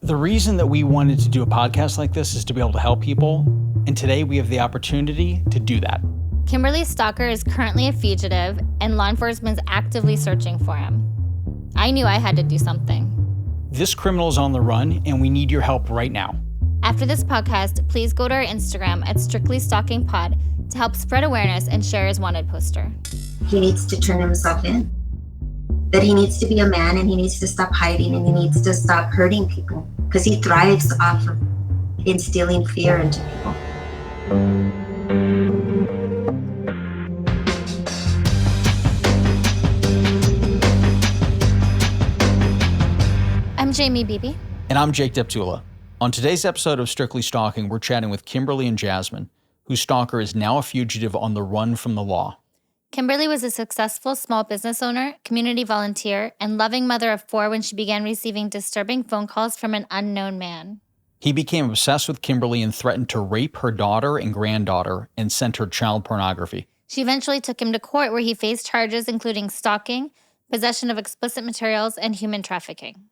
The reason that we wanted to do a podcast like this is to be able to help people, and today we have the opportunity to do that. Kimberly's stalker is currently a fugitive, and law enforcement is actively searching for him. I knew I had to do something. This criminal is on the run, and we need your help right now. After this podcast, please go to our Instagram at Strictly Stalking Pod to help spread awareness and share his wanted poster. He needs to turn himself in. That he needs to be a man, and he needs to stop hiding, and he needs to stop hurting people, because he thrives off of instilling fear into people. I'm Jaimie Beebe. And I'm Jake Deptula. On today's episode of Strictly Stalking, we're chatting with Kimberly and Jasmin, whose stalker is now a fugitive on the run from the law. Kimberly was a successful small business owner, community volunteer, and loving mother of 4 when she began receiving disturbing phone calls from an unknown man. He became obsessed with Kimberly and threatened to rape her daughter and granddaughter and sent her child pornography. She eventually took him to court where he faced charges including stalking, possession of explicit materials, and human trafficking.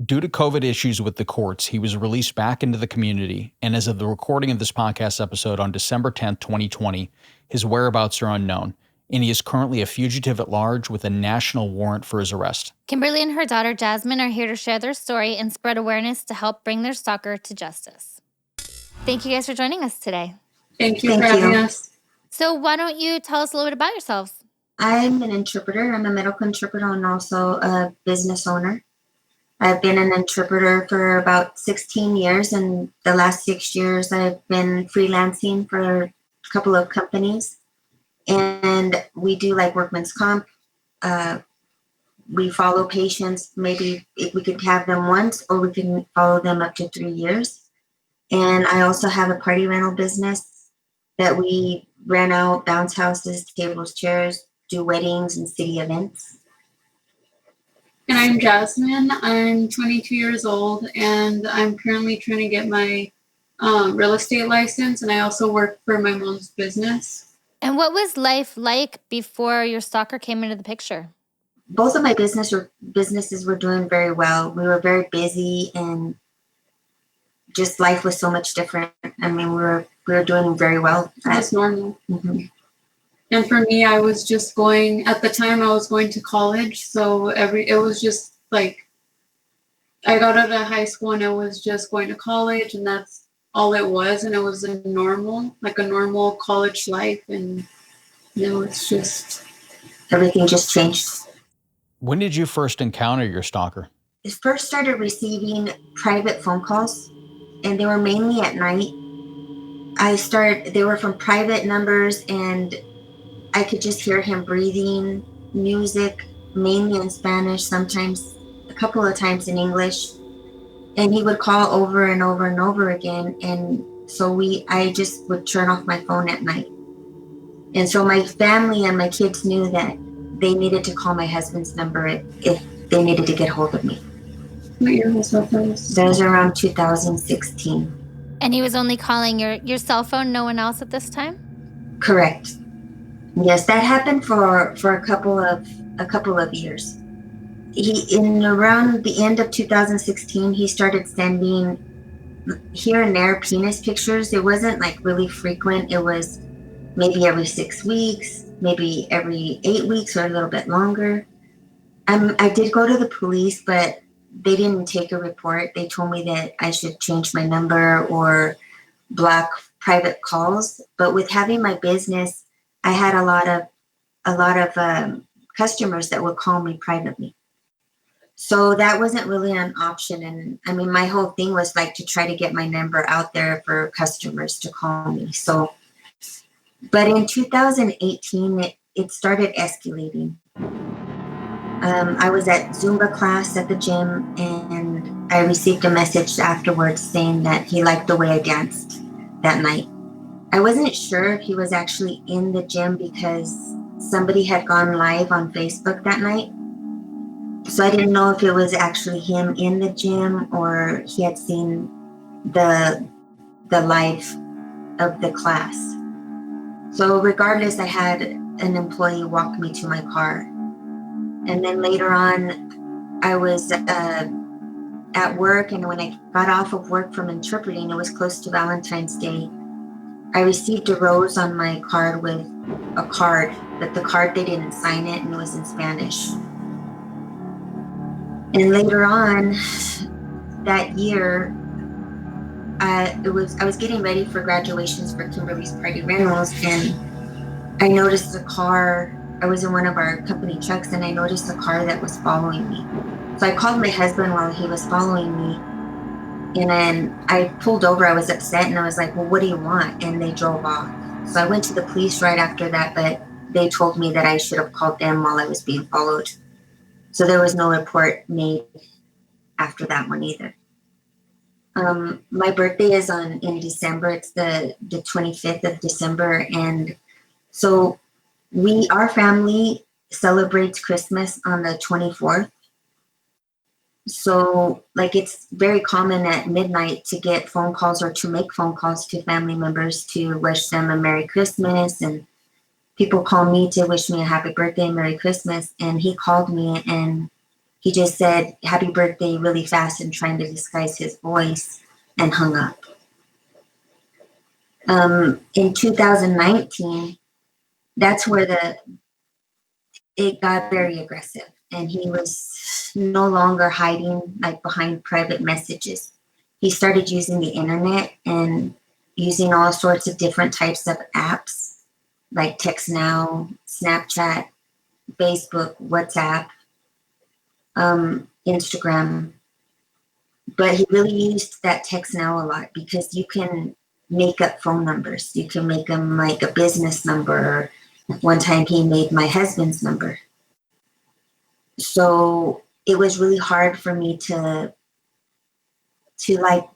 Due to COVID issues with the courts, he was released back into the community, and as of the recording of this podcast episode on December 10th, 2020, his whereabouts are unknown, and he is currently a fugitive at large with a national warrant for his arrest. Kimberly and her daughter Jasmin are here to share their story and spread awareness to help bring their stalker to justice. Thank you guys for joining us today. Thank you for having us. So why don't you tell us a little bit about yourselves? I'm an interpreter. I'm a medical interpreter and also a business owner. I've been an interpreter for about 16 years, and the last 6 years I've been freelancing for a couple of companies. And we do like workman's comp. We follow patients. Maybe if we could have them once, or we can follow them up to 3 years. And I also have a party rental business that we rent out bounce houses, tables, chairs, do weddings and city events. And I'm Jasmin. I'm 22 years old, and I'm currently trying to get my real estate license, and I also work for my mom's business. And what was life like before your stalker came into the picture? Both of my businesses were doing very well. We were very busy, and just life was so much different. I mean, we were doing very well. That's normal. Mm-hmm. And for me, I was just going, at the time I was going to college. So it was just like, I got out of high school and I was just going to college, and that's all it was. And it was a normal college life. And it's just. Everything just changed. When did you first encounter your stalker? I first started receiving private phone calls, and they were mainly at night. They were from private numbers, and I could just hear him breathing, music, mainly in Spanish, sometimes a couple of times in English. And he would call over and over and over again. And so I just would turn off my phone at night. And so my family and my kids knew that they needed to call my husband's number if they needed to get hold of me. What year was that? That was around 2016. And he was only calling your cell phone, no one else at this time? Correct. Yes, that happened for a couple of years. Around the end of 2016, he started sending here and there penis pictures. It wasn't like really frequent. It was maybe every 6 weeks, maybe every 8 weeks, or a little bit longer. I did go to the police, but they didn't take a report. They told me that I should change my number or block private calls. But with having my business, I had a lot of customers that would call me privately. So that wasn't really an option. And I mean, my whole thing was like to try to get my number out there for customers to call me. So, but in 2018, it started escalating. I was at Zumba class at the gym, and I received a message afterwards saying that he liked the way I danced that night. I wasn't sure if he was actually in the gym because somebody had gone live on Facebook that night. So I didn't know if it was actually him in the gym or he had seen the live of the class. So regardless, I had an employee walk me to my car. And then later on, I at work, and when I got off of work from interpreting, it was close to Valentine's Day. I received a rose on my card with a card, but the card, they didn't sign it, and it was in Spanish. And later on that year, I was getting ready for graduations for Kimberly's Party Rentals, and I noticed a car. I was in one of our company trucks, and I noticed a car that was following me. So I called my husband while he was following me, and then I pulled over. I was upset, and I was like, well, what do you want? And they drove off. So I went to the police right after that, but they told me that I should have called them while I was being followed. So there was no report made after that one either. My birthday is in December. It's the 25th of December. And so our family celebrates Christmas on the 24th. So like, it's very common at midnight to get phone calls or to make phone calls to family members to wish them a Merry Christmas. And people call me to wish me a happy birthday and Merry Christmas. And he called me and he just said happy birthday really fast and trying to disguise his voice, and hung up. In 2019, that's where it got very aggressive, and he was no longer hiding like behind private messages. He started using the internet and using all sorts of different types of apps like Text Now, Snapchat, Facebook, WhatsApp, Instagram. But he really used that Text Now a lot because you can make up phone numbers. You can make them like a business number. One time he made my husband's number. So it was really hard for me to like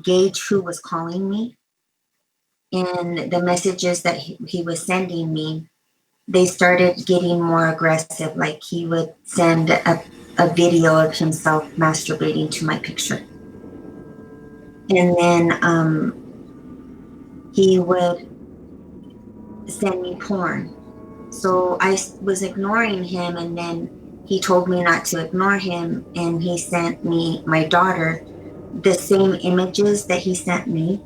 gauge who was calling me. And the messages that he was sending me, they started getting more aggressive. Like he would send a video of himself masturbating to my picture. And then he would send me porn. So I was ignoring him, and then he told me not to ignore him, and he sent me, my daughter, the same images that he sent me.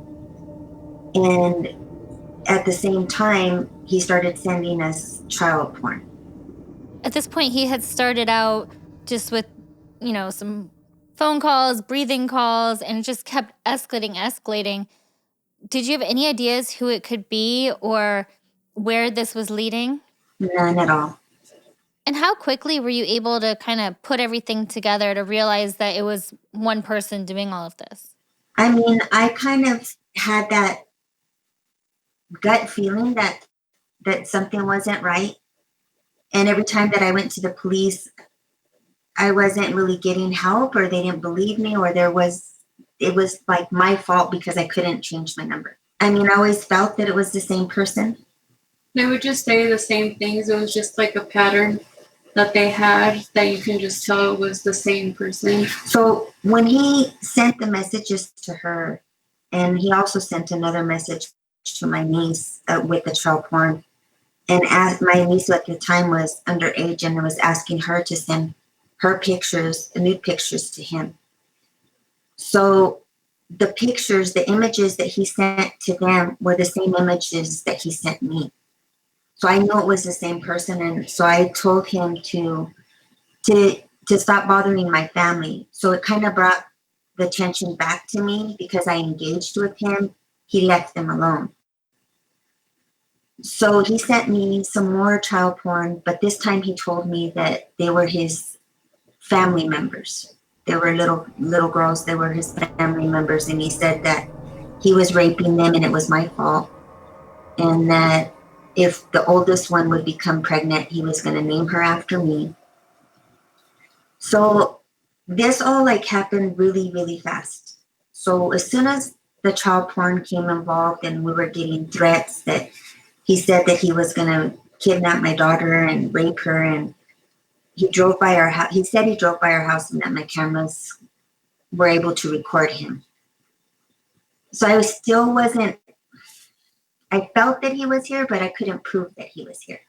And at the same time, he started sending us child porn. At this point, he had started out just with, some phone calls, breathing calls, and it just kept escalating. Did you have any ideas who it could be or where this was leading? None at all. And how quickly were you able to kind of put everything together to realize that it was one person doing all of this? I mean, I kind of had that gut feeling that something wasn't right. And every time that I went to the police, I wasn't really getting help, or they didn't believe me, or it was like my fault because I couldn't change my number. I mean, I always felt that it was the same person. They would just say the same things. It was just like a pattern that they had that you can just tell it was the same person. So when he sent the messages to her, and he also sent another message to my niece with the child porn, and as my niece at the time was underage, and was asking her to send her pictures, nude pictures, to him. So the pictures, the images that he sent to them were the same images that he sent me. So I knew it was the same person, and so I told him to stop bothering my family. So it kind of brought the tension back to me because I engaged with him. He left them alone. So he sent me some more child porn, but this time he told me that they were his family members. They were little girls. They were his family members, and he said that he was raping them and it was my fault, and that if the oldest one would become pregnant, he was going to name her after me. So this all like happened really, really fast. So as soon as the child porn came involved and we were getting threats that he said that he was going to kidnap my daughter and rape her, and he drove by our house. He said he drove by our house and that my cameras were able to record him. So I felt that he was here, but I couldn't prove that he was here.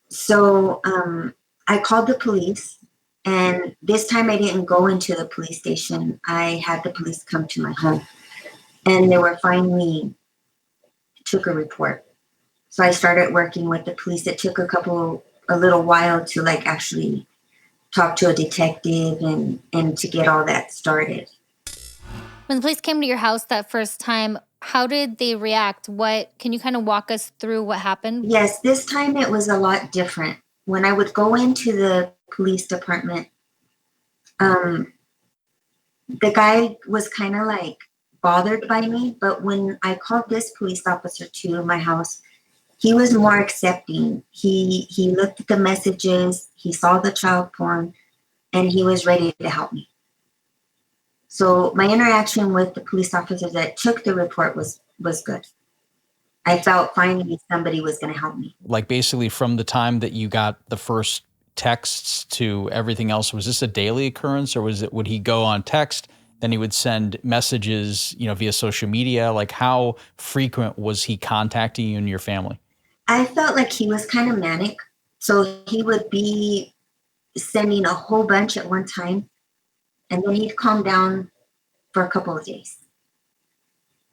So I called the police, And this time I didn't go into the police station. I had the police come to my home, and they were finally took a report. So I started working with the police. It took a little while to like actually talk to a detective and to get all that started. When the police came to your house that first time, how did they react? Can you kind of walk us through what happened? Yes, this time it was a lot different. When I would go into the police department, the guy was kind of like bothered by me, but when I called this police officer to my house, he was more accepting. He looked at the messages, he saw the child porn, and he was ready to help me. So my interaction with the police officer that took the report was good. I felt finally somebody was going to help me. Like basically from the time that you got the first texts to everything else, was this a daily occurrence, or would he go on text, then he would send messages, via social media? Like how frequent was he contacting you and your family? I felt like he was kind of manic. So he would be sending a whole bunch at one time, and then he'd calm down for a couple of days.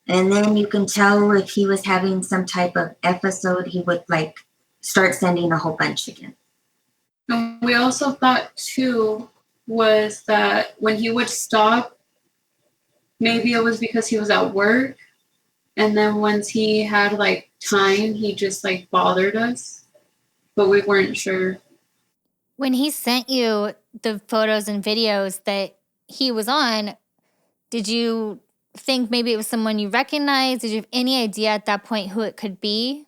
And then you can tell if he was having some type of episode, he would like start sending a whole bunch again. And we also thought too was that when he would stop, maybe it was because he was at work. And then once he had like time, he just like bothered us, but we weren't sure. When he sent you the photos and videos that he was on, did you think maybe it was someone you recognized? Did you have any idea at that point who it could be?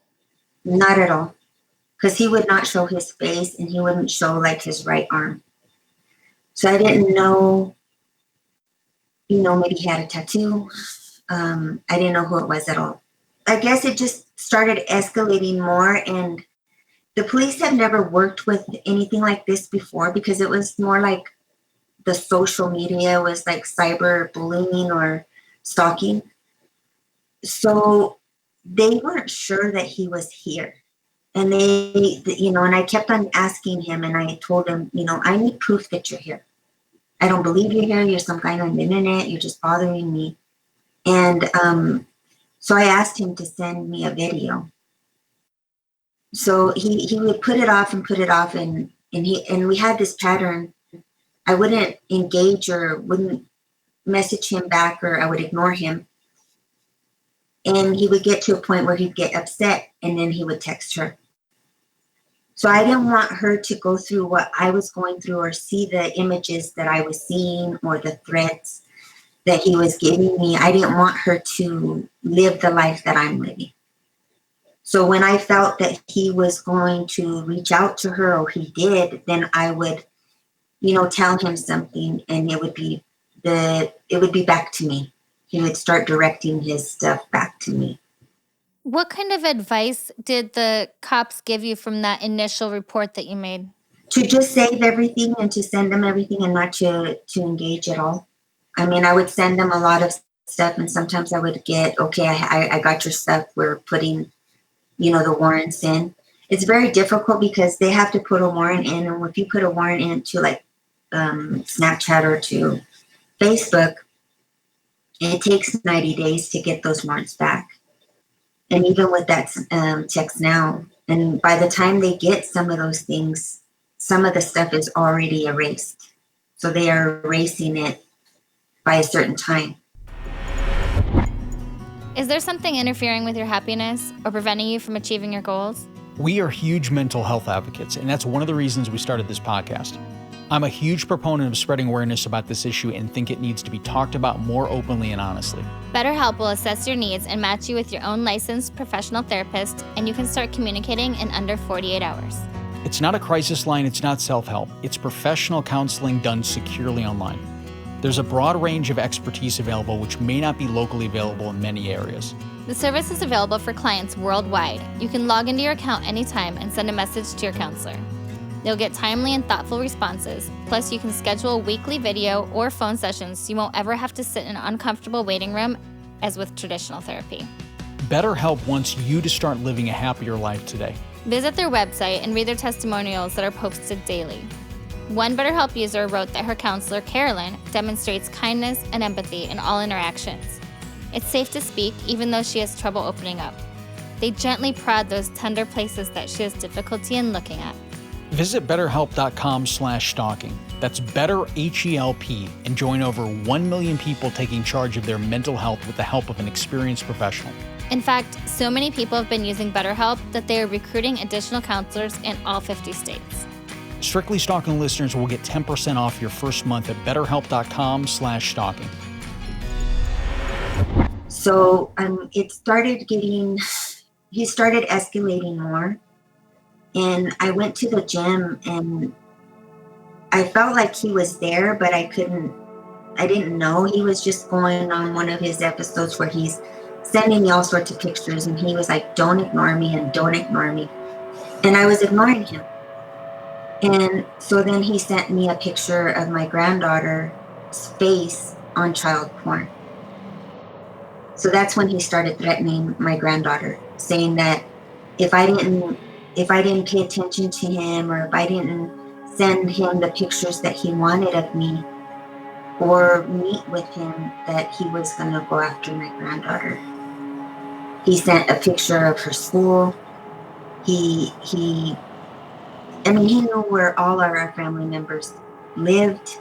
Not at all. Because he would not show his face, and he wouldn't show like his right arm. So I didn't know, maybe he had a tattoo. I didn't know who it was at all. I guess it just started escalating more, and the police have never worked with anything like this before because it was more like the social media was like cyber bullying or stalking. So they weren't sure that he was here. And and I kept on asking him, and I told him, I need proof that you're here. I don't believe you're here. You're some guy on the internet. You're just bothering me. And so I asked him to send me a video. So he would put it off, and we had this pattern. I wouldn't engage or wouldn't message him back, or I would ignore him. And he would get to a point where he'd get upset, and then he would text her. So I didn't want her to go through what I was going through or see the images that I was seeing or the threats that he was giving me. I didn't want her to live the life that I'm living. So when I felt that he was going to reach out to her, or he did, then I would, tell him something, and it would be back to me. He would start directing his stuff back to me. What kind of advice did the cops give you from that initial report that you made? To just save everything and to send them everything and not to engage at all. I mean, I would send them a lot of stuff, and sometimes I would get, okay, I got your stuff. We're putting, the warrants in. It's very difficult because they have to put a warrant in, and if you put a warrant into like Snapchat or to Facebook, it takes 90 days to get those warrants back. And even with that text now, and by the time they get some of those things, some of the stuff is already erased. So they are erasing it by a certain time. Is there something interfering with your happiness or preventing you from achieving your goals? We are huge mental health advocates, and that's one of the reasons we started this podcast. I'm a huge proponent of spreading awareness about this issue and think it needs to be talked about more openly and honestly. BetterHelp will assess your needs and match you with your own licensed professional therapist, and you can start communicating in under 48 hours. It's not a crisis line, it's not self-help. It's professional counseling done securely online. There's a broad range of expertise available which may not be locally available in many areas. The service is available for clients worldwide. You can log into your account anytime and send a message to your counselor. You'll get timely and thoughtful responses. Plus, you can schedule weekly video or phone sessions so you won't ever have to sit in an uncomfortable waiting room as with traditional therapy. BetterHelp wants you to start living a happier life today. Visit their website and read their testimonials that are posted daily. One BetterHelp user wrote that her counselor, Carolyn, demonstrates kindness and empathy in all interactions. It's safe to speak, even though she has trouble opening up. They gently prod those tender places that she has difficulty in looking at. Visit betterhelp.com/stalking. That's BetterHelp and join over 1 million people taking charge of their mental health with the help of an experienced professional. In fact, so many people have been using BetterHelp that they are recruiting additional counselors in all 50 states. Strictly Stalking listeners will get 10% off your first month at betterhelp.com/stalking. So he started escalating more. And I went to the gym and I felt like he was there, but I didn't know. He was just going on one of his episodes where he's sending me all sorts of pictures and he was like, don't ignore me and don't ignore me. And I was ignoring him. And so then he sent me a picture of my granddaughter's face on child porn. So that's when he started threatening my granddaughter, saying that if I didn't pay attention to him, or if I didn't send him the pictures that he wanted of me or meet with him, that he was going to go after my granddaughter. He sent a picture of her school. He knew where all our family members lived.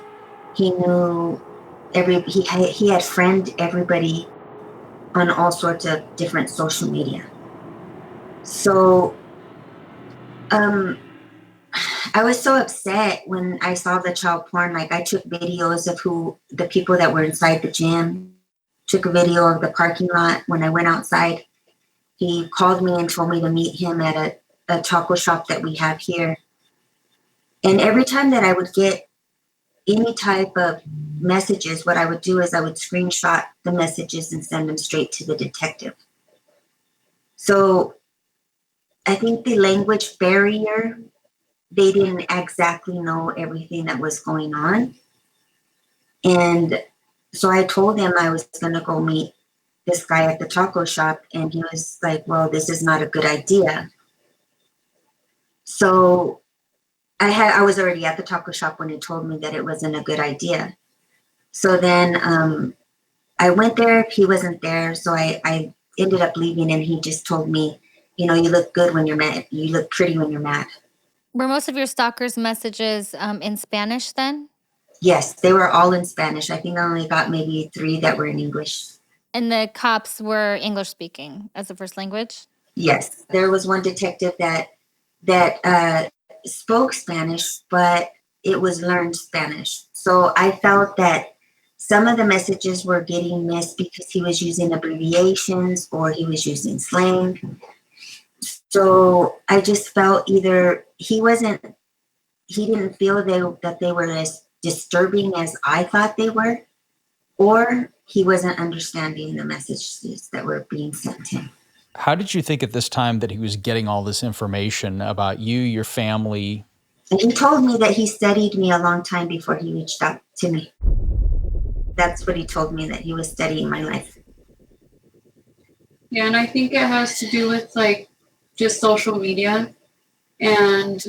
He knew he had friended everybody on all sorts of different social media. So I was so upset when I saw the child porn. Like, I took videos of the people that were inside the gym, took a video of the parking lot when I went outside. He called me and told me to meet him at a taco shop that we have here. And every time that I would get any type of messages, what I would do is I would screenshot the messages and send them straight to the detective. So I think the language barrier, they didn't exactly know everything that was going on. And so I told him I was going to go meet this guy at the taco shop. And he was like, well, this is not a good idea. So I was already at the taco shop when he told me that it wasn't a good idea. So then I went there. He wasn't there. So I ended up leaving, and he just told me, you look good when you're mad. You look pretty when you're mad. Were most of your stalker's messages in Spanish then? Yes, they were all in Spanish. I think I only got maybe 3 that were in English. And the cops were English speaking as a first language? Yes, there was one detective that spoke Spanish, but it was learned Spanish. So I felt that some of the messages were getting missed because he was using abbreviations or he was using slang. So I just felt either he didn't feel that they were as disturbing as I thought they were, or he wasn't understanding the messages that were being sent to him. How did you think at this time that he was getting all this information about you, your family? And he told me that he studied me a long time before he reached out to me. That's what he told me, that he was studying my life. Yeah, and I think it has to do with just social media. And,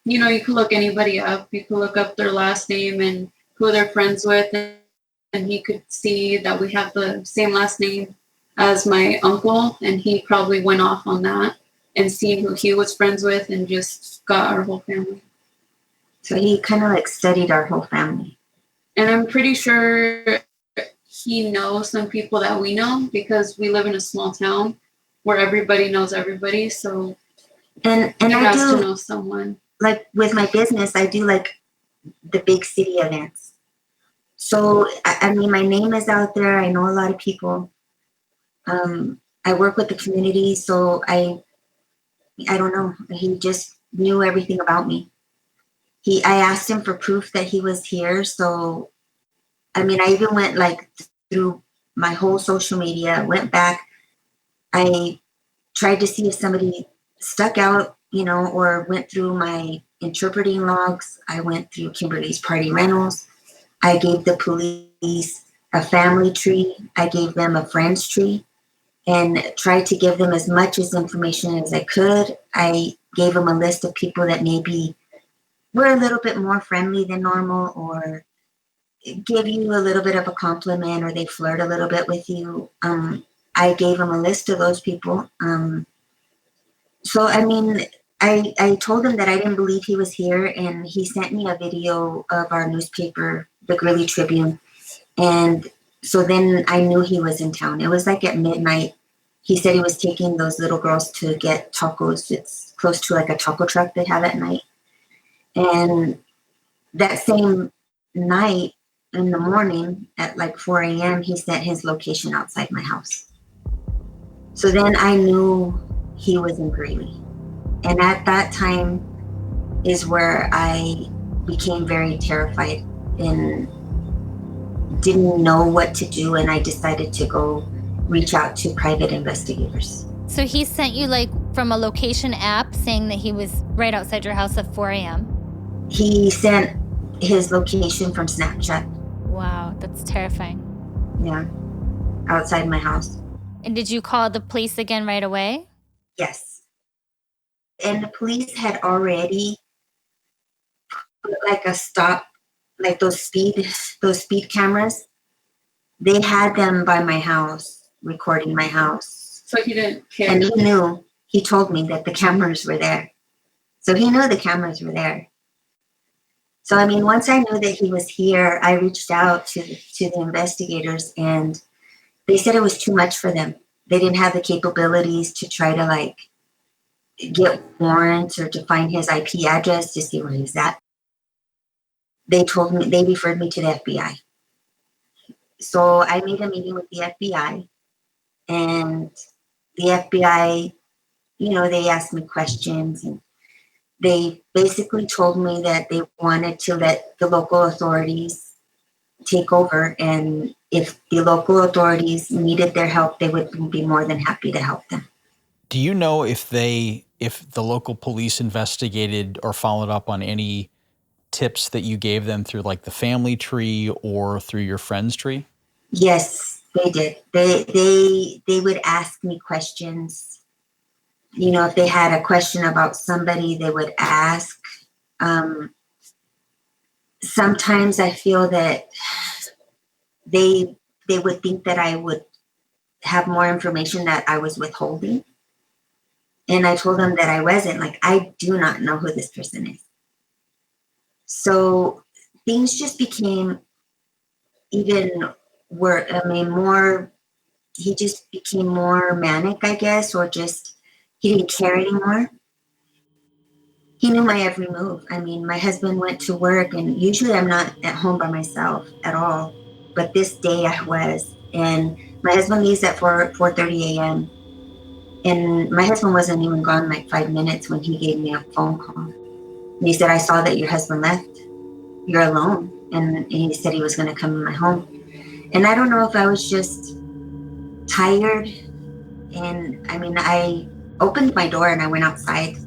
you can look anybody up. You can look up their last name and who they're friends with. And he could see that we have the same last name as my uncle. And he probably went off on that and seen who he was friends with and just got our whole family. So he kind of studied our whole family. And I'm pretty sure he knows some people that we know because we live in a small town where everybody knows everybody. So and he I has do to know someone. Like with my business, I do the big city events. So my name is out there. I know a lot of people. I work with the community, so I don't know. He just knew everything about me. I asked him for proof that he was here. So, I even went through my whole social media, went back. I tried to see if somebody stuck out, or went through my interpreting logs. I went through Kimberly's party rentals. I gave the police a family tree. I gave them a friends tree and tried to give them as much information as I could. I gave them a list of people that maybe were a little bit more friendly than normal, or give you a little bit of a compliment, or they flirt a little bit with you. I gave him a list of those people. So, I mean, I told him that I didn't believe he was here, and he sent me a video of our newspaper, the Greeley Tribune. And so then I knew he was in town. It was like at midnight. He said he was taking those little girls to get tacos. It's close to like a taco truck they have at night. And that same night, in the morning at like 4 a.m., he sent his location outside my house. So then I knew he was in Greeley. And at that time is where I became very terrified and didn't know what to do. And I decided to go reach out to private investigators. So he sent you like from a location app saying that he was right outside your house at 4 a.m.? He sent his location from Snapchat. Wow, that's terrifying. Yeah, outside my house. And did you call the police again right away? Yes. And the police had already put like a stop, like those speed cameras. They had them by my house, recording my house. So he didn't care. And he told me that the cameras were there. So he knew the cameras were there. So, I mean, once I knew that he was here, I reached out to the investigators, and they said it was too much for them. They didn't have the capabilities to try to like get warrants or to find his IP address to see where he's at. They referred me to the FBI. So I made a meeting with the FBI, and the FBI, they asked me questions, and they basically told me that they wanted to let the local authorities take over. And if the local authorities needed their help, they would be more than happy to help them. Do you know if the local police investigated or followed up on any tips that you gave them through like the family tree or through your friend's tree? Yes, they did. They would ask me questions. If they had a question about somebody, they would ask. Sometimes I feel that they would think that I would have more information that I was withholding. And I told them that I wasn't. Like, I do not know who this person is. So things just became more, he just became more manic, I guess, or just he didn't care anymore. He knew my every move. I mean, my husband went to work, and usually I'm not at home by myself at all. But this day I was. And my husband leaves at 4:30 a.m. And my husband wasn't even gone like 5 minutes when he gave me a phone call. And he said, I saw that your husband left. You're alone. And he said he was going to come in my home. And I don't know if I was just tired. And I mean, I opened my door and I went outside,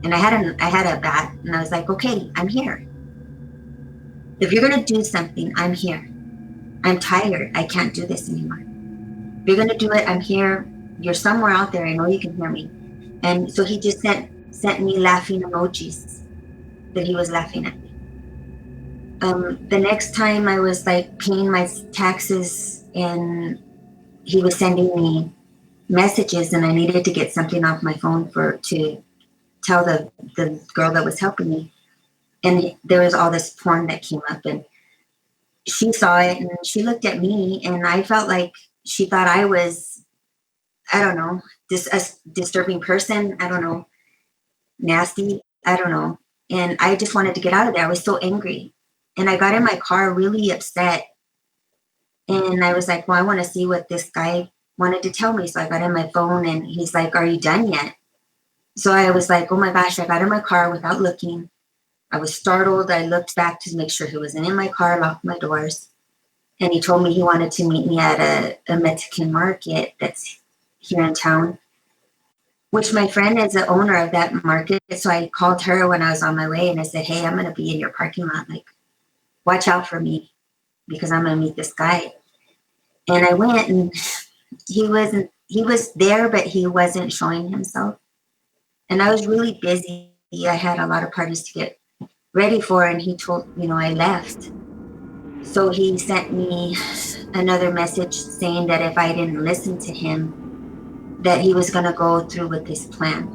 and I had a bat, and I was like, okay, I'm here. If you're going to do something, I'm here. I'm tired. I can't do this anymore. If you're going to do it, I'm here. You're somewhere out there. I know you can hear me. And so he just sent me laughing emojis that he was laughing at me. The next time I was like paying my taxes, and he was sending me messages, and I needed to get something off my phone to tell the girl that was helping me. And there was all this porn that came up, and she saw it, and she looked at me, and I felt like she thought I was, I don't know, a disturbing person. I don't know, nasty. I don't know. And I just wanted to get out of there. I was so angry. And I got in my car really upset. And I was like, well, I want to see what this guy wanted to tell me. So I got in my phone, and he's like, are you done yet? So I was like, oh my gosh, I got in my car without looking. I was startled. I looked back to make sure he wasn't in my car, locked my doors. And he told me he wanted to meet me at a Mexican market that's here in town, which my friend is the owner of that market. So I called her when I was on my way, and I said, hey, I'm going to be in your parking lot. Like, watch out for me, because I'm going to meet this guy. And I went, and he was there, but he wasn't showing himself. And I was really busy. I had a lot of parties to get ready for, and he told, I left. So he sent me another message saying that if I didn't listen to him, that he was going to go through with his plan.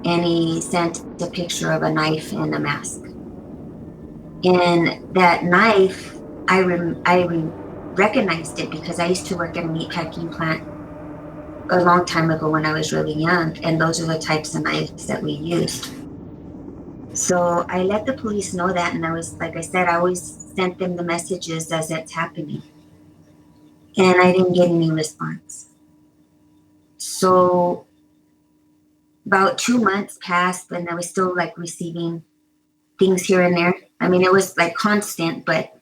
And he sent a picture of a knife and a mask. And that knife, I recognized it because I used to work at a meatpacking plant a long time ago when I was really young. And those are the types of knives that we used. So I let the police know that. And I was, like I said, I always sent them the messages as it's happening. And I didn't get any response. So about 2 months passed and I was still like receiving things here and there. I mean, it was like constant, but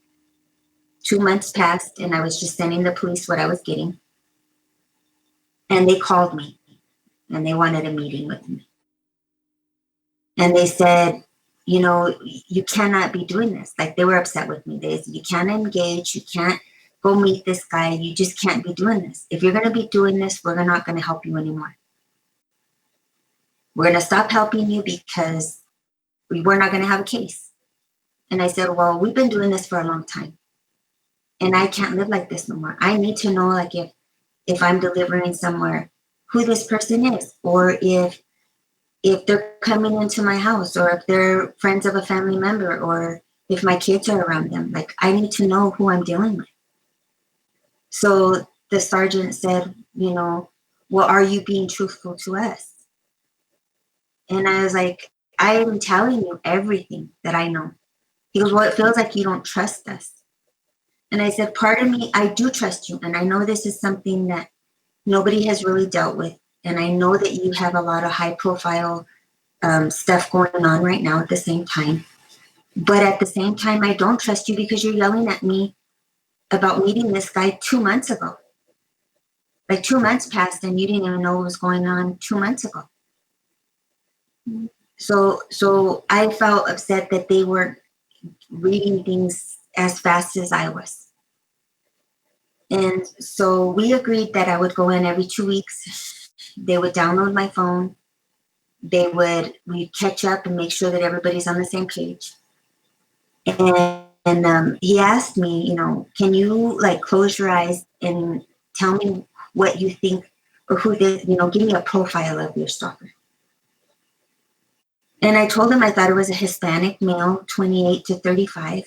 2 months passed and I was just sending the police what I was getting. And they called me and they wanted a meeting with me. And they said, you cannot be doing this. Like, they were upset with me. They said, you can't engage. You can't go meet this guy. You just can't be doing this. If you're going to be doing this, we're not going to help you anymore. We're going to stop helping you because we're not going to have a case. And I said, well, we've been doing this for a long time. And I can't live like this no more. I need to know, like, if I'm delivering somewhere, who this person is, or if they're coming into my house, or if they're friends of a family member, or if my kids are around them. Like, I need to know who I'm dealing with. So the sergeant said, well, are you being truthful to us? And I was like, I am telling you everything that I know. He goes, well, it feels like you don't trust us. And I said, part of me, I do trust you. And I know this is something that nobody has really dealt with. And I know that you have a lot of high profile stuff going on right now at the same time. But at the same time, I don't trust you because you're yelling at me about meeting this guy 2 months ago. Like, 2 months passed and you didn't even know what was going on 2 months ago. So I felt upset that they weren't reading things as fast as I was. And so we agreed that I would go in every 2 weeks. They would download my phone. We'd catch up and make sure that everybody's on the same page. And he asked me, can you like close your eyes and tell me what you think or who this, give me a profile of your stalker. And I told him I thought it was a Hispanic male, 28 to 35.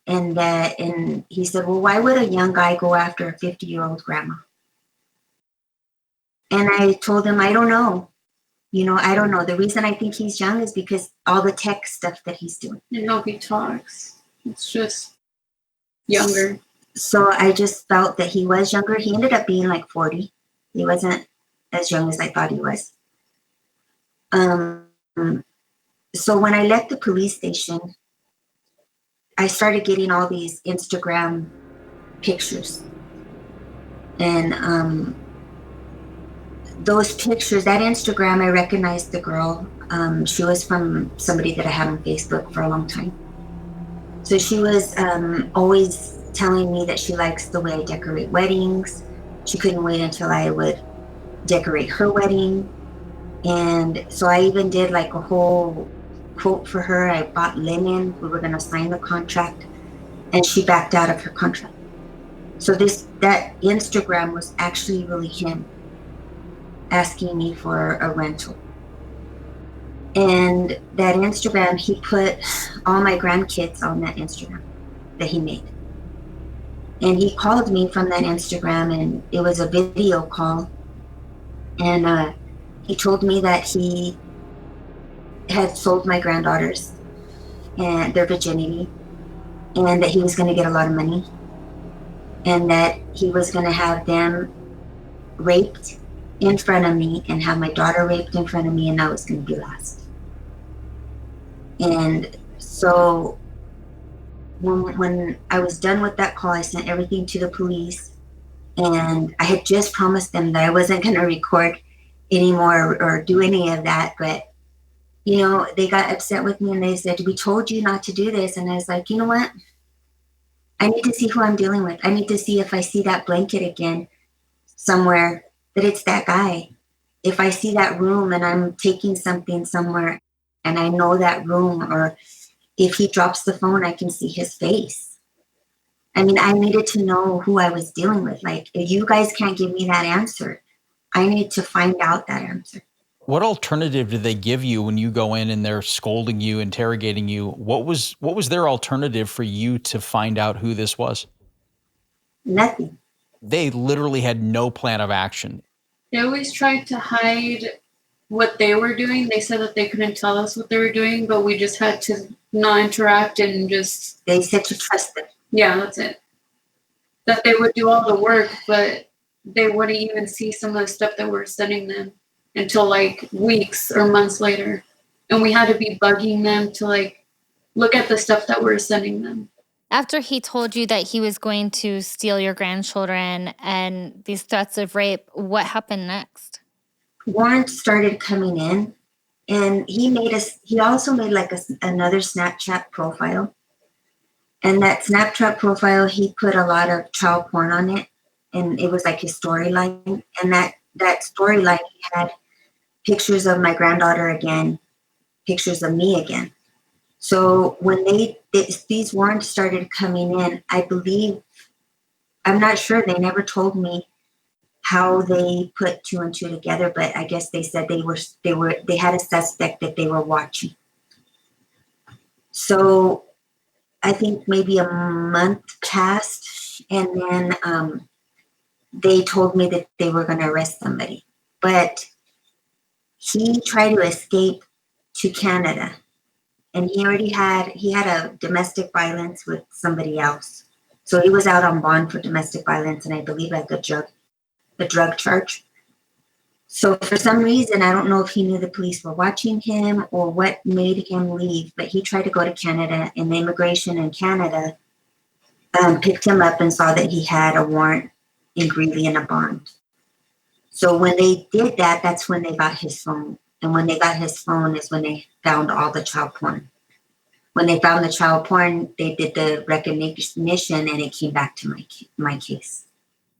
And he said, well, why would a young guy go after a 50-year-old grandma? And I told him, I don't know. I don't know. The reason I think he's young is because all the tech stuff that he's doing. He talks. It's just younger. So I just felt that he was younger. He ended up being like 40. He wasn't as young as I thought he was. So when I left the police station, I started getting all these Instagram pictures. And those pictures, that Instagram, I recognized the girl. She was from somebody that I had on Facebook for a long time. So she was always telling me that she likes the way I decorate weddings. She couldn't wait until I would decorate her wedding. And so I even did like a whole quote for her. I bought linen. We were going to sign the contract. And she backed out of her contract. So that Instagram was actually really him asking me for a rental. And that Instagram, he put all my grandkids on that Instagram that he made. And he called me from that Instagram, and it was a video call. And he told me that he had sold my granddaughters and their virginity, and that he was going to get a lot of money, and that he was going to have them raped in front of me and have my daughter raped in front of me, and that was going to be last. And so when I was done with that call, I sent everything to the police, and I had just promised them that I wasn't going to record anymore or do any of that. But, they got upset with me and they said, we told you not to do this. And I was like, you know what? I need to see who I'm dealing with. I need to see if I see that blanket again somewhere, that it's that guy. If I see that room and I'm taking something somewhere, and I know that room, or if he drops the phone, I can see his face. I mean, I needed to know who I was dealing with. Like, if you guys can't give me that answer, I need to find out that answer. What alternative did they give you when you go in and they're scolding you, interrogating you? What was their alternative for you to find out who this was? Nothing. They literally had no plan of action. They always tried to hide what they were doing. They said that they couldn't tell us what they were doing, but we just had to not interact and just... They said to trust them. Yeah, that's it. That they would do all the work, but they wouldn't even see some of the stuff that we're sending them until like weeks or months later. And we had to be bugging them to like look at the stuff that we're sending them. After he told you that he was going to steal your grandchildren and these threats of rape, what happened next? Warrants started coming in, and he also made like another Snapchat profile. And that Snapchat profile, he put a lot of child porn on it, and it was like his storyline. And that storyline had pictures of my granddaughter again, pictures of me again. So when these warrants started coming in, I'm not sure, they never told me how they put 2 and 2 together, but I guess they said they had a suspect that they were watching. So I think maybe a month passed, and then they told me that they were going to arrest somebody. But he tried to escape to Canada, and he had a domestic violence with somebody else. So he was out on bond for domestic violence, and I believe like a drug charge. So for some reason, I don't know if he knew the police were watching him or what made him leave, but he tried to go to Canada, and the immigration in Canada picked him up and saw that he had a warrant in Greeley and a bond. So when they did that, that's when they got his phone. And when they got his phone is when they found all the child porn. When they found the child porn, they did the recognition, and it came back to my case.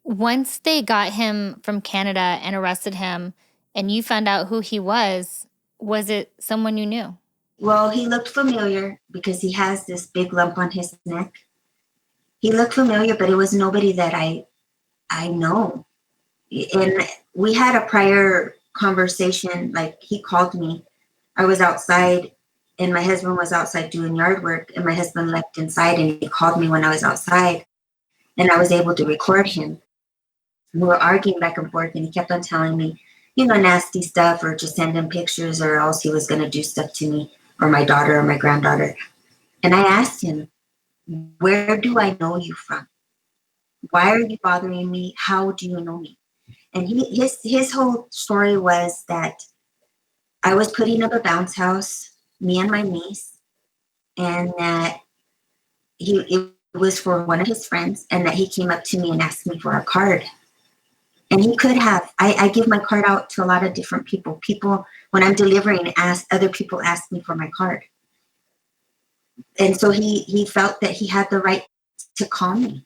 Once they got him from Canada and arrested him and you found out who he was it someone you knew? Well, he looked familiar because he has this big lump on his neck. He looked familiar, but it was nobody that I know. And we had a prior conversation, like he called me. I was outside and my husband was outside doing yard work, and my husband left inside, and he called me when I was outside, and I was able to record him. We were arguing back and forth, and he kept on telling me, nasty stuff, or just send him pictures, or else he was going to do stuff to me or my daughter or my granddaughter. And I asked him, where do I know you from? Why are you bothering me? How do you know me? And his whole story was that I was putting up a bounce house, me and my niece, and that it was for one of his friends, and that he came up to me and asked me for a card. And he could have. I give my card out to a lot of different people. People, when I'm delivering, other people ask me for my card. And so he felt that he had the right to call me.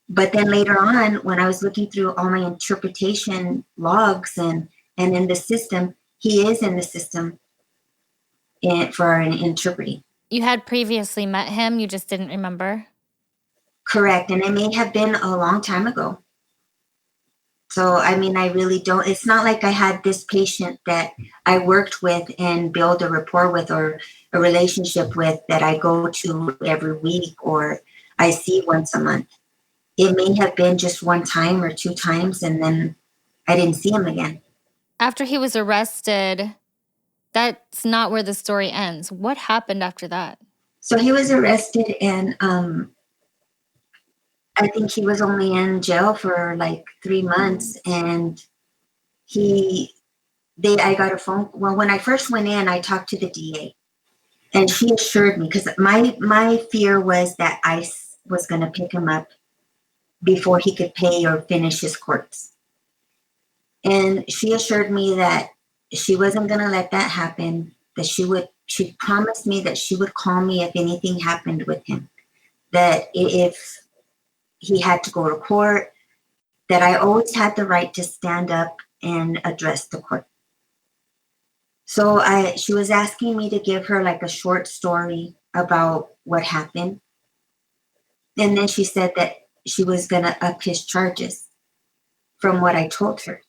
But then later on, when I was looking through all my interpretation logs and in the system, he is in the system for an interpreting. You had previously met him, you just didn't remember? Correct. And it may have been a long time ago. So, I mean, I really don't. It's not like I had this patient that I worked with and built a rapport with or a relationship with that I go to every week or I see once a month. It may have been just one time or 2 times, and then I didn't see him again. After he was arrested, that's not where the story ends. What happened after that? So he was arrested, and I think he was only in jail for like 3 months, and I got a phone. Well, when I first went in, I talked to the DA, and she assured me, because my fear was that ICE was going to pick him up before he could pay or finish his courts. And she assured me that she wasn't going to let that happen, that she promised me that she would call me if anything happened with him, that if he had to go to court, that I always had the right to stand up and address the court. So she was asking me to give her like a short story about what happened. And then she said that she was going to up his charges from what I told her.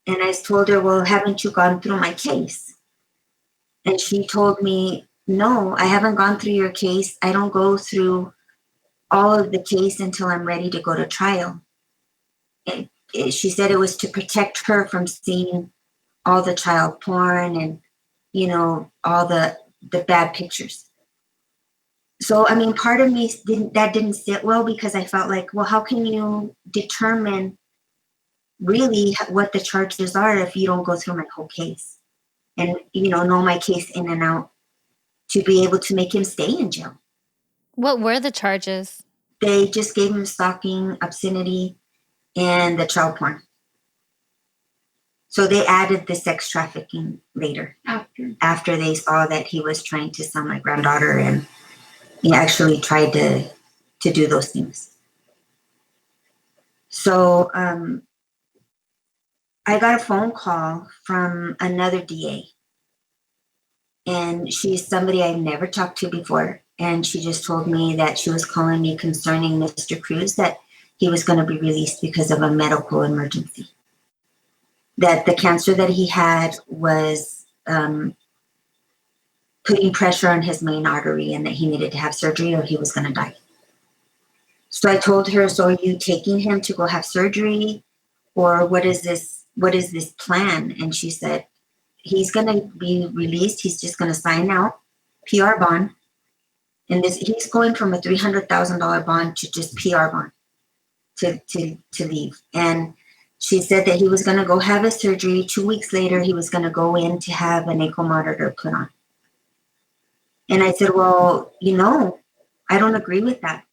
And I told her, well, haven't you gone through my case? And she told me, no, I haven't gone through your case. I don't go through all of the case until I'm ready to go to trial. And she said it was to protect her from seeing all the child porn and, you know, all the bad pictures. So, I mean, part of me didn't sit well, because I felt like, well, how can you determine really what the charges are if you don't go through my whole case and, you know my case in and out to be able to make him stay in jail? What were the charges? They just gave him stalking, obscenity, and the child porn. So they added the sex trafficking later, after they saw that he was trying to sell my granddaughter, and he actually tried to do those things. So I got a phone call from another DA, and she's somebody I've never talked to before. And she just told me that she was calling me concerning Mr. Cruz, that he was going to be released because of a medical emergency. That the cancer that he had was putting pressure on his main artery, and that he needed to have surgery or he was going to die. So I told her, so are you taking him to go have surgery, or what is this plan? And she said, he's going to be released. He's just going to sign out PR bond. And he's going from a $300,000 bond to just PR bond to leave. And she said that he was going to go have his surgery. 2 weeks later, he was going to go in to have an ankle monitor put on. And I said, well, I don't agree with that.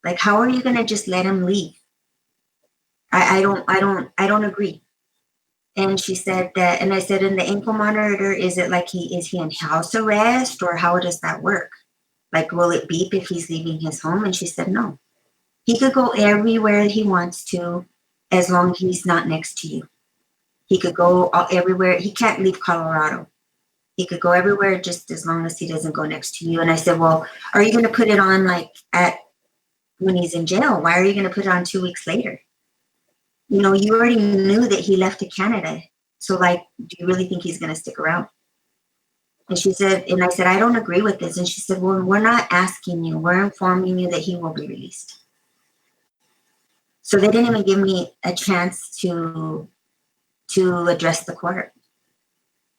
Like, how are you going to just let him leave? I don't agree. And she said that, and I said, in the ankle monitor, is it like is he in house arrest, or how does that work? Like, will it beep if he's leaving his home? And she said, no. He could go everywhere he wants to, as long as he's not next to you. He could go everywhere. He can't leave Colorado. He could go everywhere just as long as he doesn't go next to you. And I said, well, are you going to put it on like when he's in jail? Why are you going to put it on 2 weeks later? You already knew that he left to Canada. So like, do you really think he's going to stick around? And she said, and I said, I don't agree with this. And she said, well, we're not asking you. We're informing you that he will be released. So they didn't even give me a chance to address the court.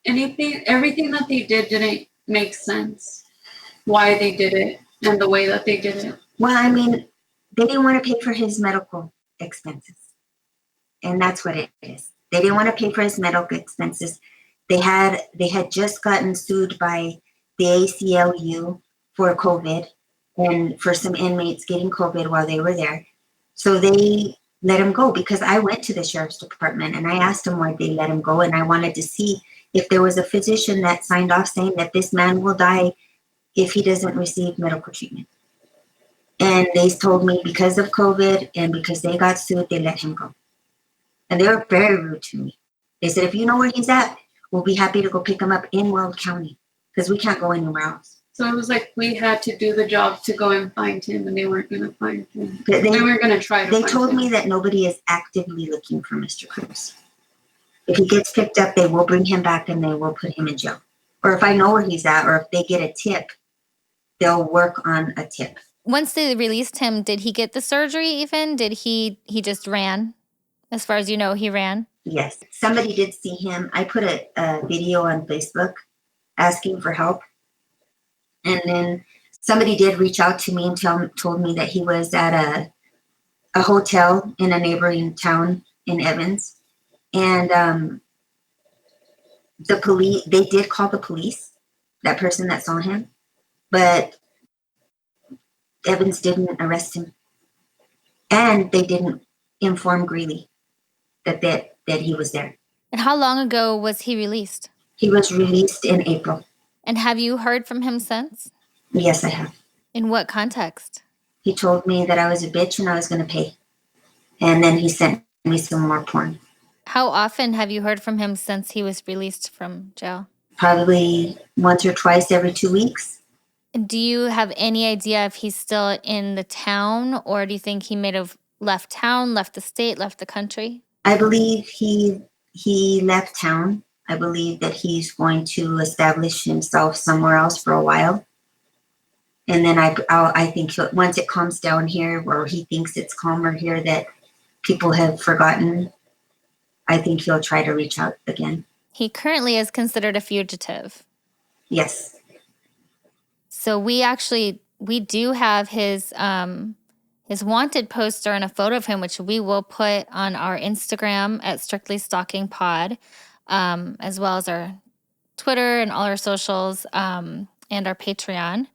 Everything that they did didn't make sense. Why they did it and the way that they did it. Well, I mean, they didn't want to pay for his medical expenses. And that's what it is. They didn't want to pay for his medical expenses. They had just gotten sued by the ACLU for COVID and for some inmates getting COVID while they were there. So they let him go, because I went to the sheriff's department and I asked them why they let him go. And I wanted to see if there was a physician that signed off saying that this man will die if he doesn't receive medical treatment. And they told me because of COVID and because they got sued, they let him go. And they were very rude to me. They said, if you know where he's at, we'll be happy to go pick him up in Weld County, because we can't go anywhere else. So it was like we had to do the job to go and find him, and they weren't going to find him. They weren't going to try to find him. They told me that nobody is actively looking for Mr. Cruz. If he gets picked up, they will bring him back and they will put him in jail. Or if I know where he's at, or if they get a tip, they'll work on a tip. Once they released him, did he get the surgery even? Did he just ran? As far as you know, he ran? Yes. Somebody did see him. I put a video on Facebook asking for help. And then somebody did reach out to me and told me that he was at a hotel in a neighboring town in Evans. And the police, they did call the police, that person that saw him, but Evans didn't arrest him. And they didn't inform Greeley that he was there. And how long ago was he released? He was released in April. And have you heard from him since? Yes, I have. In what context? He told me that I was a bitch and I was going to pay. And then he sent me some more porn. How often have you heard from him since he was released from jail? probably once or twice every 2 weeks. Do you have any idea if he's still in the town, or do you think he may have left town, left the state, left the country? I believe he left town. I believe that he's going to establish himself somewhere else for a while. And then I think once it calms down here, or he thinks it's calmer here, that people have forgotten, I think he'll try to reach out again. He currently is considered a fugitive. Yes. So we do have his wanted poster and a photo of him, which we will put on our Instagram at Strictly Stalking Pod, as well as our Twitter and all our socials, and our Patreon.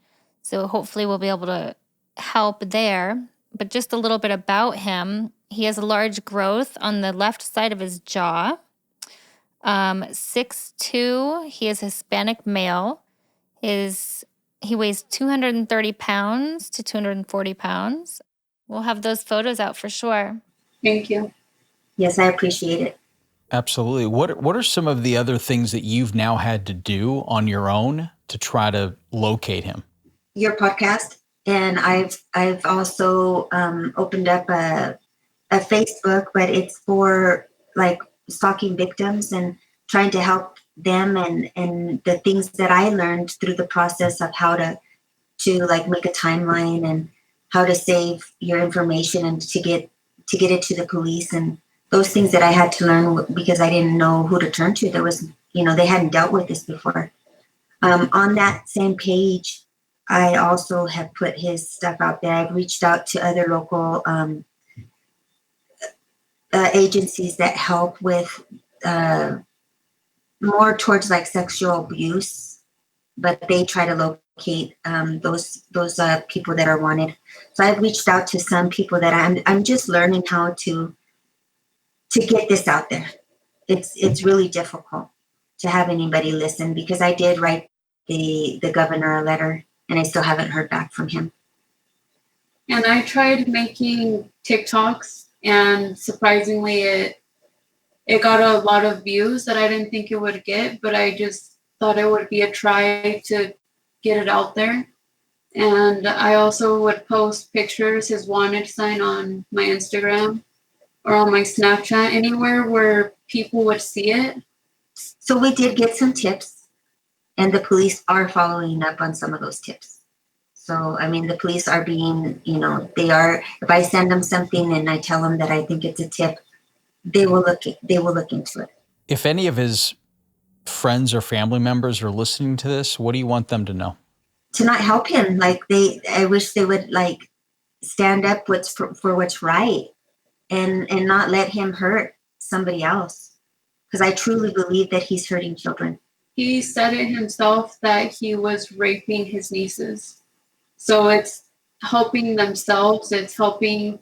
So hopefully we'll be able to help there. But just a little bit about him. He has a large growth on the left side of his jaw. 6'2". He is Hispanic male. He weighs 230 pounds to 240 pounds. We'll have those photos out for sure. Thank you. Yes, I appreciate it. Absolutely. What are some of the other things that you've now had to do on your own to try to locate him? Your podcast, and I've also opened up a Facebook, but it's for like stalking victims and trying to help them, and the things that I learned through the process of how to like make a timeline and how to save your information and to get it to the police, and those things that I had to learn because I didn't know who to turn to. There was, they hadn't dealt with this before. On that same page, I also have put his stuff out there. I've reached out to other local agencies that help with more towards like sexual abuse, but they try to locate those people that are wanted. So I've reached out to some people that I'm just learning how to get this out there. It's really difficult to have anybody listen, because I did write the governor a letter and I still haven't heard back from him. And I tried making TikToks, and surprisingly it got a lot of views that I didn't think it would get, but I just thought it would be a try to get it out there. And I also would post pictures, his wanted sign on my Instagram or on my Snapchat, anywhere where people would see it. So we did get some tips, and the police are following up on some of those tips. So, I mean, the police are being, they are, if I send them something and I tell them that I think it's a tip, they will look into it. If any of his friends or family members are listening to this, what do you want them to know? To not help him. I wish they would stand up for what's right, and not let him hurt somebody else. Because I truly believe that he's hurting children. He said it himself that he was raping his nieces. So it's helping themselves, it's helping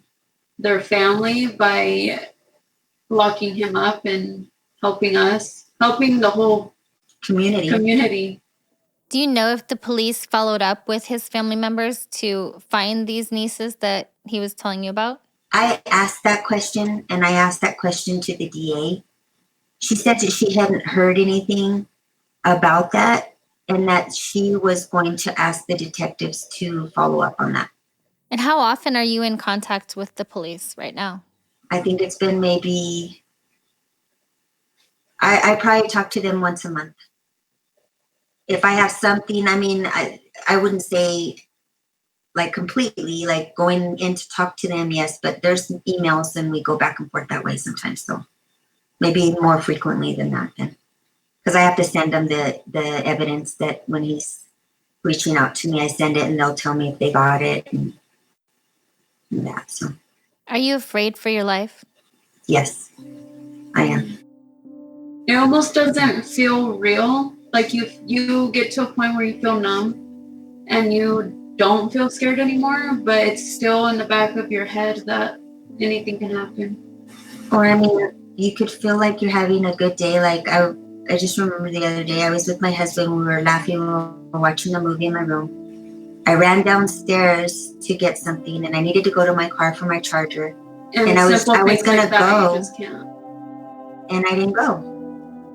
their family by locking him up, and helping us, helping the whole community. Do you know if the police followed up with his family members to find these nieces that he was telling you about? I asked that question, and I asked that question to the DA. She said that she hadn't heard anything about that, and that she was going to ask the detectives to follow up on that. And how often are you in contact with the police right now? I think it's been maybe, I probably talk to them once a month. If I have something, I mean, I wouldn't say completely going in to talk to them, yes, but there's emails and we go back and forth that way sometimes. So maybe more frequently than that then. Because I have to send them the evidence that when he's reaching out to me, I send it and they'll tell me if they got it and that. So. Are you afraid for your life? Yes, I am. It almost doesn't feel real. Like you get to a point where you feel numb and you don't feel scared anymore, but it's still in the back of your head that anything can happen. Or, I mean, you could feel like you're having a good day. I just remember the other day I was with my husband. We were laughing. We were watching a movie in my room. I ran downstairs to get something, and I needed to go to my car for my charger. And I was going to go, you just can't. and I didn't go.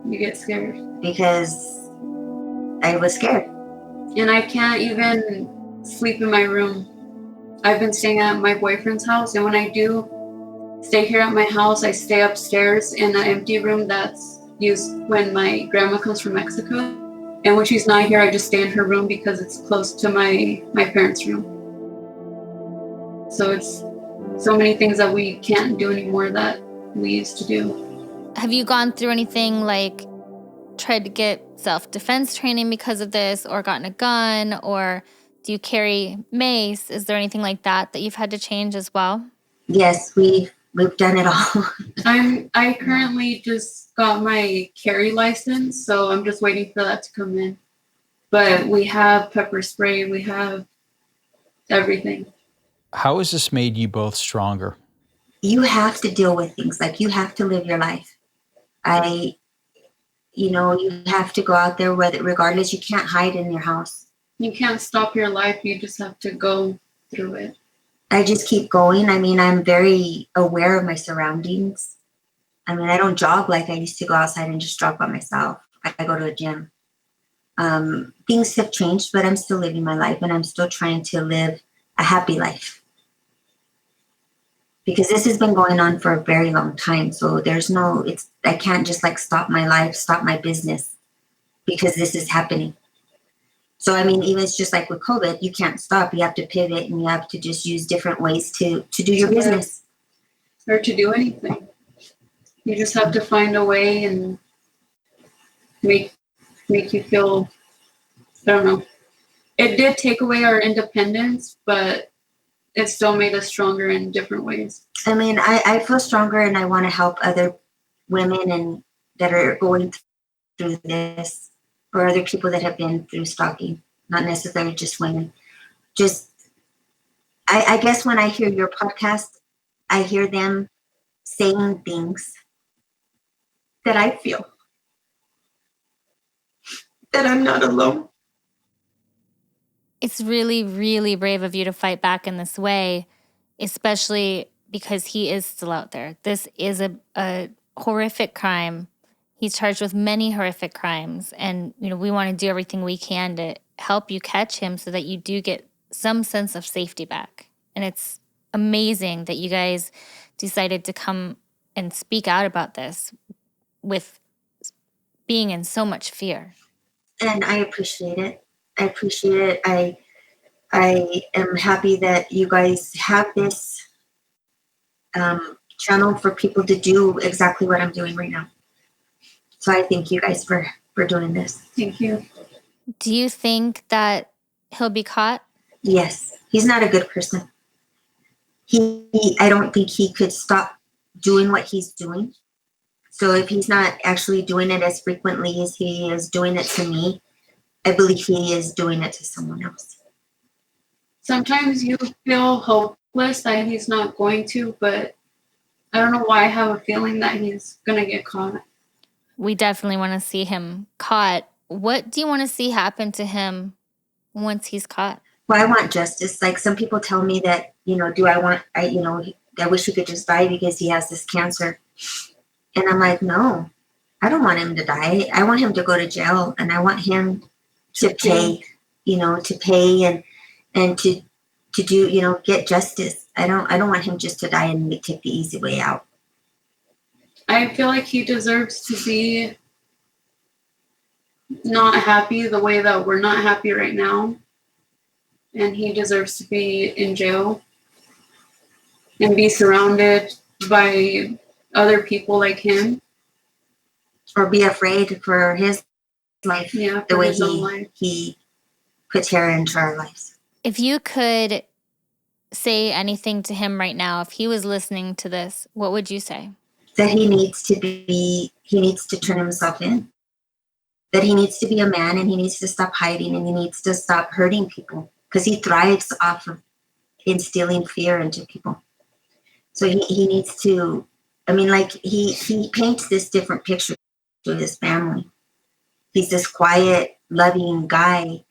You get scared. Because I was scared. And I can't even sleep in my room. I've been staying at my boyfriend's house, and when I do stay here at my house, I stay upstairs in an empty room that's used when my grandma comes from Mexico. And when she's not here, I just stay in her room because it's close to my parents' room. So it's so many things that we can't do anymore that we used to do. Have you gone through anything like tried to get self-defense training because of this, or gotten a gun, or do you carry mace? Is there anything like that you've had to change as well? Yes, we've done it all. I currently just got my carry license, so I'm just waiting for that to come in. But we have pepper spray, we have everything. How has this made you both stronger? You have to deal with things. Like, you have to live your life. You have to go out there, regardless. You can't hide in your house. You can't stop your life. You just have to go through it. I just keep going. I mean, I'm very aware of my surroundings. I mean, I don't jog like I used to go outside and just jog by myself. I go to a gym. Things have changed, but I'm still living my life, and I'm still trying to live a happy life. Because this has been going on for a very long time. So I can't just like stop my life, stop my business because this is happening. So, I mean, even it's just like with COVID, you can't stop. You have to pivot, and you have to just use different ways to do your business. Or to do anything. You just have to find a way and make you feel, I don't know. It did take away our independence, but it still made us stronger in different ways. I mean, I feel stronger, and I want to help other women and that are going through this, or other people that have been through stalking, not necessarily just women. I guess when I hear your podcast, I hear them saying things that I feel, that I'm not alone. It's really, really brave of you to fight back in this way, especially because he is still out there. This is a horrific crime. He's charged with many horrific crimes. And, we want to do everything we can to help you catch him so that you do get some sense of safety back. And it's amazing that you guys decided to come and speak out about this with being in so much fear. And I appreciate it. I am happy that you guys have this channel for people to do exactly what I'm doing right now. So I thank you guys for doing this. Thank you. Do you think that he'll be caught? Yes. He's not a good person. I don't think he could stop doing what he's doing. So if he's not actually doing it as frequently as he is doing it to me, I believe he is doing it to someone else. Sometimes you feel hopeless that he's not going to, but I don't know why I have a feeling that he's going to get caught. We definitely want to see him caught. What do you want to see happen to him once he's caught? Well, I want justice. Like, some people tell me that, I wish he could just die because he has this cancer. And I'm like, no, I don't want him to die. I want him to go to jail, and I want him to pay, and to do, get justice. I don't want him just to die and take the easy way out. I feel like he deserves to be not happy the way that we're not happy right now. And he deserves to be in jail and be surrounded by other people like him. Or be afraid for his life, yeah, the way he puts terror into our lives. If you could say anything to him right now, if he was listening to this, what would you say? That he needs to turn himself in. That he needs to be a man, and he needs to stop hiding, and he needs to stop hurting people, because he thrives off of instilling fear into people. So he needs to, he paints this different picture to his family. He's this quiet, loving guy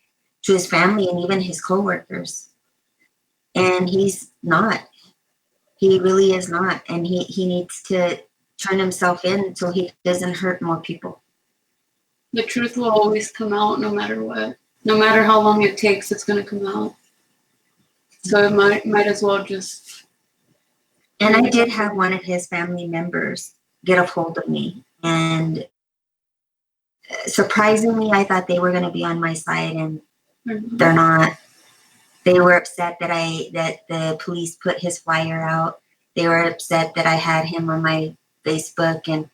to his family and even his coworkers. And he's not. He really is not. And he needs to turn himself in so he doesn't hurt more people. The truth will always come out no matter what. No matter how long it takes, it's going to come out. So it might as well just... And I did have one of his family members get a hold of me. And surprisingly, I thought they were going to be on my side, and they're not. They were upset that the police put his flyer out. They were upset that I had him on my Facebook, and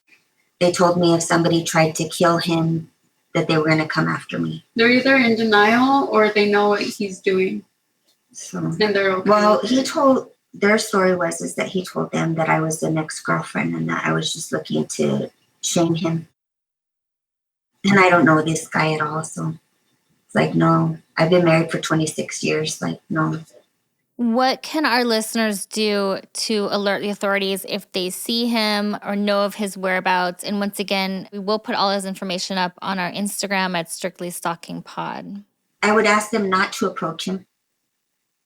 they told me if somebody tried to kill him, that they were going to come after me. They're either in denial or they know what he's doing. So, and they're okay. Well, their story is that he told them that I was the next girlfriend and that I was just looking to shame him. And I don't know this guy at all. So it's like, no, I've been married for 26 years. Like, no. What can our listeners do to alert the authorities if they see him or know of his whereabouts? And once again, we will put all his information up on our Instagram at Strictly Stalking Pod. I would ask them not to approach him.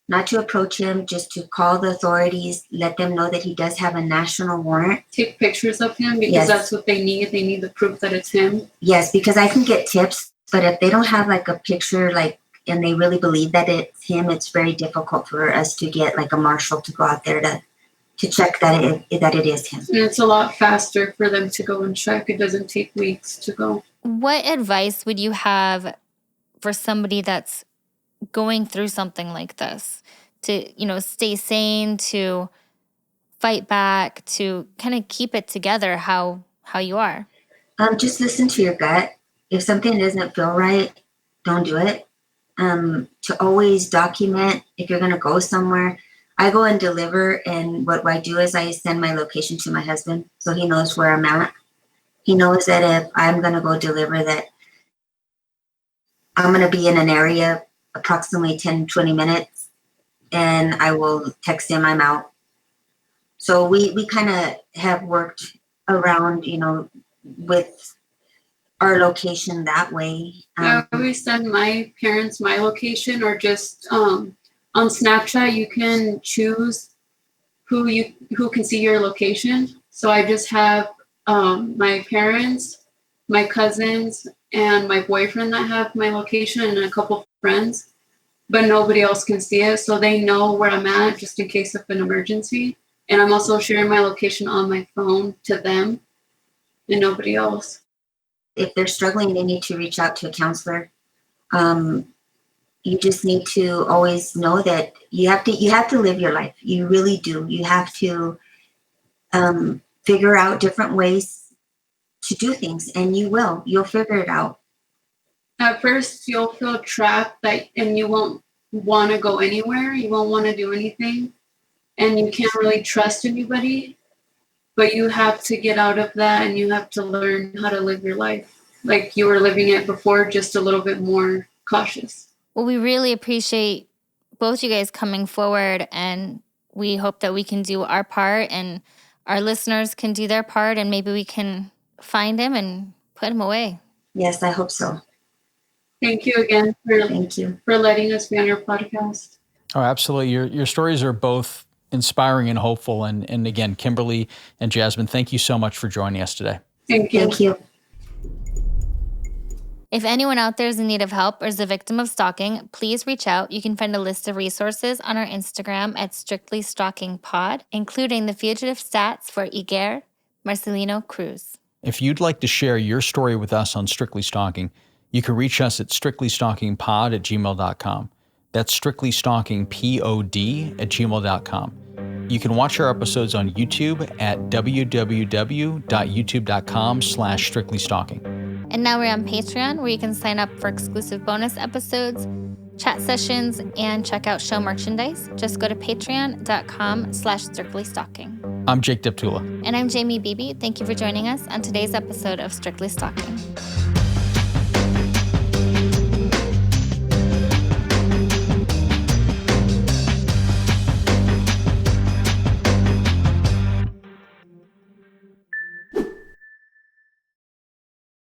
Not to approach him, just to call the authorities, let them know that he does have a national warrant. Take pictures of him because that's what they need. They need the proof that it's him. Yes, because I can get tips, but if they don't have like a picture, like, and they really believe that it's him, it's very difficult for us to get like a marshal to go out there to check that it is him. And it's a lot faster for them to go and check. It doesn't take weeks to go. What advice would you have for somebody that's going through something like this, to, stay sane, to fight back, to kind of keep it together how you are? Just listen to your gut. If something doesn't feel right, don't do it. To always document if you're going to go somewhere. I go and deliver, and what I do is I send my location to my husband so he knows where I'm at. He knows that if I'm going to go deliver, that I'm going to be in an area approximately 10, 20 minutes, and I will text him I'm out. So we kind of have worked around, with our location that way. I always send my parents my location, or just on Snapchat, you can choose who can see your location. So I just have my parents, my cousins, and my boyfriend that have my location, and a couple friends, but nobody else can see it. So they know where I'm at just in case of an emergency. And I'm also sharing my location on my phone to them and nobody else. If they're struggling, they need to reach out to a counselor. You just need to always know that you have to live your life. You really do. You have to figure out different ways to do things, and you'll figure it out. At first, you'll feel trapped, and you won't want to go anywhere. You won't want to do anything, and you can't really trust anybody. But you have to get out of that, and you have to learn how to live your life like you were living it before, just a little bit more cautious. Well, we really appreciate both you guys coming forward, and we hope that we can do our part and our listeners can do their part, and maybe we can find him and put him away. Yes, I hope so. Thank you again for letting us be on your podcast. Oh, absolutely. Your stories are both inspiring and hopeful. And again, Kimberly and Jasmin, thank you so much for joining us today. Thank you. Thank you. If anyone out there is in need of help or is a victim of stalking, please reach out. You can find a list of resources on our Instagram at Strictly Stalking Pod, including the fugitive stats for Iger Marcelino Cruz. If you'd like to share your story with us on Strictly Stalking, you can reach us at strictlystalkingpod@gmail.com. That's strictlystalkingpod@gmail.com. You can watch our episodes on YouTube at www.youtube.com/strictlystalking. And now we're on Patreon, where you can sign up for exclusive bonus episodes, chat sessions, and check out show merchandise. Just go to patreon.com/strictlystalking. I'm Jake Deptula. And I'm Jaimie Beebe. Thank you for joining us on today's episode of Strictly Stalking.